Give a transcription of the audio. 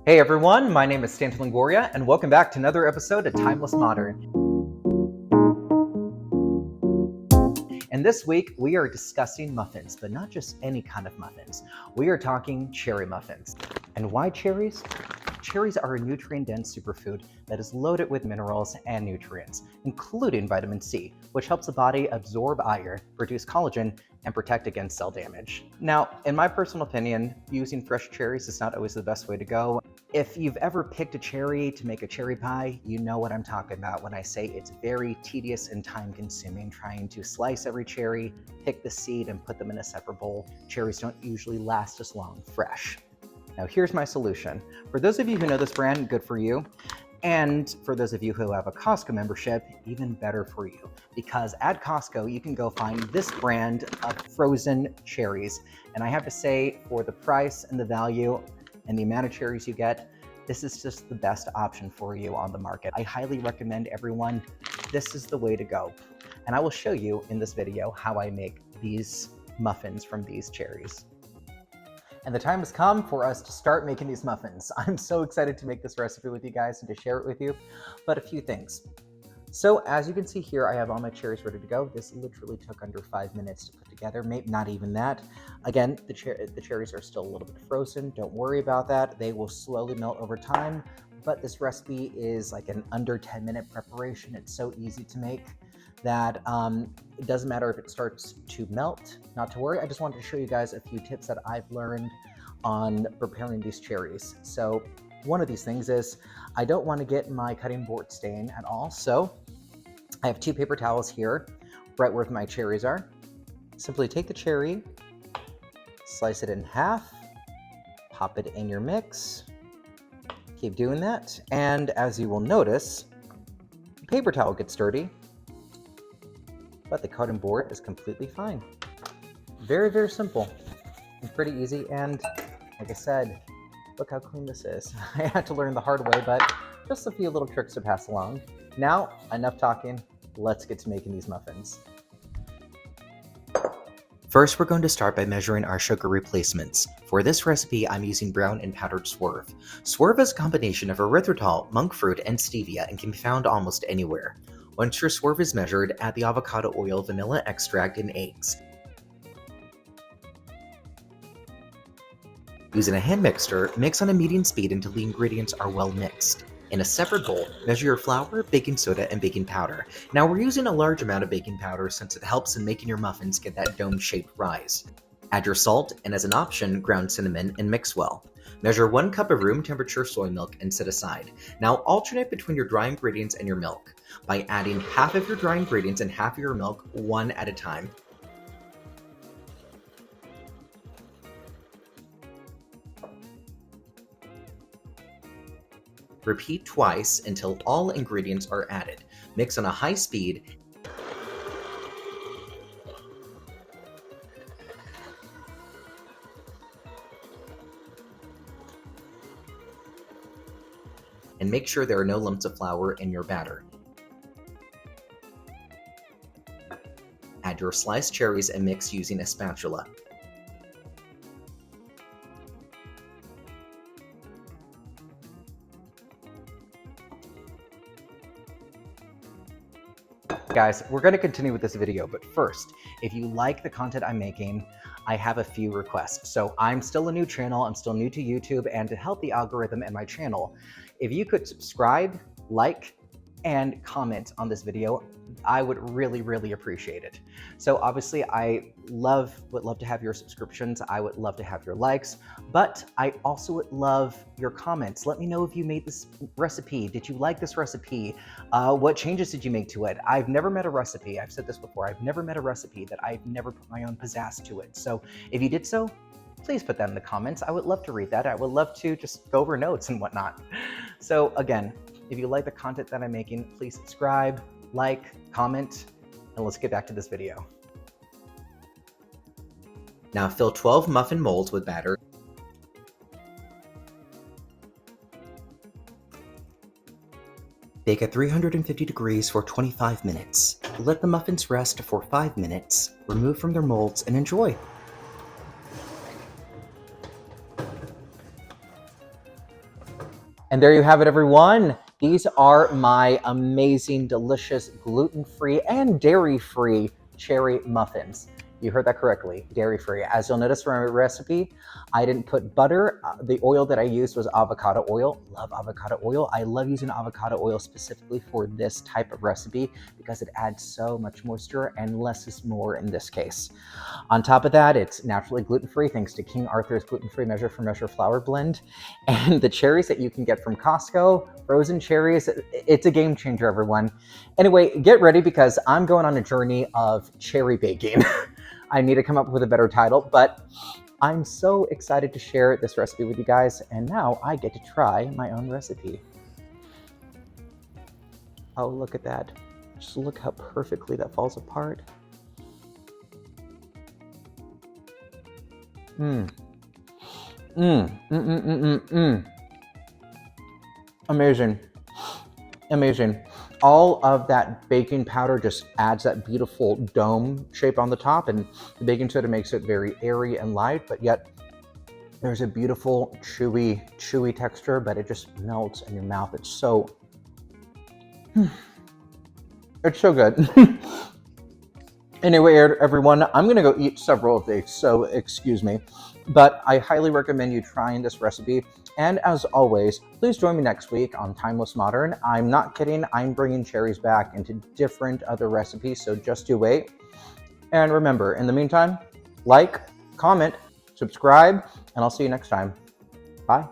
Hey everyone, my name is Stanton Longoria, and welcome back to another episode of Timeless Modern. And this week, we are discussing muffins, but not just any kind of muffins. We are talking cherry muffins. And why cherries? Cherries are a nutrient-dense superfood that is loaded with minerals and nutrients, including vitamin C, which helps the body absorb iron, produce collagen, and protect against cell damage. Now, in my personal opinion, using fresh cherries is not always the best way to go. If you've ever picked a cherry to make a cherry pie, you know what I'm talking about when I say it's very tedious and time-consuming trying to slice every cherry, pick the seed, and put them in a separate bowl. Cherries don't usually last as long fresh. Now here's my solution. For those of you who know this brand, good for you. And for those of you who have a Costco membership, even better for you. Because at Costco, you can go find this brand of frozen cherries. And I have to say, for the price and the value and the amount of cherries you get, this is just the best option for you on the market. I highly recommend everyone, this is the way to go. And I will show you in this video how I make these muffins from these cherries. And the time has come for us to start making these muffins. I'm so excited to make this recipe with you guys and to share it with you, but a few things. So as you can see here, I have all my cherries ready to go. This literally took under 5 minutes to put together, maybe not even that. Again, the cherries are still a little bit frozen. Don't worry about that. They will slowly melt over time, but this recipe is like an under 10-minute preparation. It's so easy to make that it doesn't matter if it starts to melt, not to worry. I just wanted to show you guys a few tips that I've learned on preparing these cherries. So one of these things is I don't want to get my cutting board stain at all. So I have 2 paper towels here, right where my cherries are. Simply take the cherry, slice it in half, pop it in your mix, keep doing that. And as you will notice, the paper towel gets dirty, but the cutting board is completely fine. Very, very simple and pretty easy. And like I said, look how clean this is. I had to learn the hard way, but just a few little tricks to pass along. Now, enough talking, let's get to making these muffins. First, we're going to start by measuring our sugar replacements. For this recipe, I'm using brown and powdered swerve. Swerve is a combination of erythritol, monk fruit, and stevia and can be found almost anywhere. Once your swerve is measured, add the avocado oil, vanilla extract, and eggs. Using a hand mixer, mix on a medium speed until the ingredients are well mixed. In a separate bowl, measure your flour, baking soda, and baking powder. Now we're using a large amount of baking powder since it helps in making your muffins get that dome-shaped rise. Add your salt, and as an option, ground cinnamon, and mix well. Measure 1 cup of room temperature soy milk and set aside. Now alternate between your dry ingredients and your milk by adding half of your dry ingredients and half of your milk, one at a time. Repeat twice until all ingredients are added. Mix on a high speed. And make sure there are no lumps of flour in your batter. Add your sliced cherries and mix using a spatula. Guys, we're going to continue with this video, but first, if you like the content I'm making, I have a few requests. So I'm still a new channel, I'm still new to YouTube, and to help the algorithm and my channel, if you could subscribe, like, and comment on this video, I would really, really appreciate it. So obviously I would love to have your subscriptions. I would love to have your likes, but I also would love your comments. Let me know if you made this recipe. Did you like this recipe? What changes did you make to it? I've never met a recipe. I've said this before. I've never met a recipe that I've never put my own pizzazz to it. So if you did so, please put that in the comments. I would love to read that. I would love to just go over notes and whatnot. So again, if you like the content that I'm making, please subscribe, like, comment, and let's get back to this video. Now fill 12 muffin molds with batter. Bake at 350 degrees for 25 minutes. Let the muffins rest for 5 minutes, remove from their molds, and enjoy. And there you have it, everyone. These are my amazing, delicious, gluten-free and dairy-free cherry muffins. You heard that correctly, dairy-free. As you'll notice from my recipe, I didn't put butter. The oil that I used was avocado oil. Love avocado oil. I love using avocado oil specifically for this type of recipe because it adds so much moisture and less is more in this case. On top of that, it's naturally gluten-free thanks to King Arthur's gluten-free measure for measure flour blend. And the cherries that you can get from Costco, frozen cherries, it's a game changer, everyone. Anyway, get ready because I'm going on a journey of cherry baking. I need to come up with a better title, but I'm so excited to share this recipe with you guys, and now I get to try my own recipe. Oh, look at that. Just look how perfectly that falls apart. Amazing. Amazing. All of that baking powder just adds that beautiful dome shape on the top, and the baking soda makes it very airy and light, but yet there's a beautiful chewy texture, but it just melts in your mouth. It's so, it's so good. Anyway, everyone, I'm gonna go eat several of these, so excuse me. But I highly recommend you trying this recipe. And as always, please join me next week on Timeless Modern. I'm not kidding, I'm bringing cherries back into different other recipes, so just you wait. And remember, in the meantime, like, comment, subscribe, and I'll see you next time. Bye.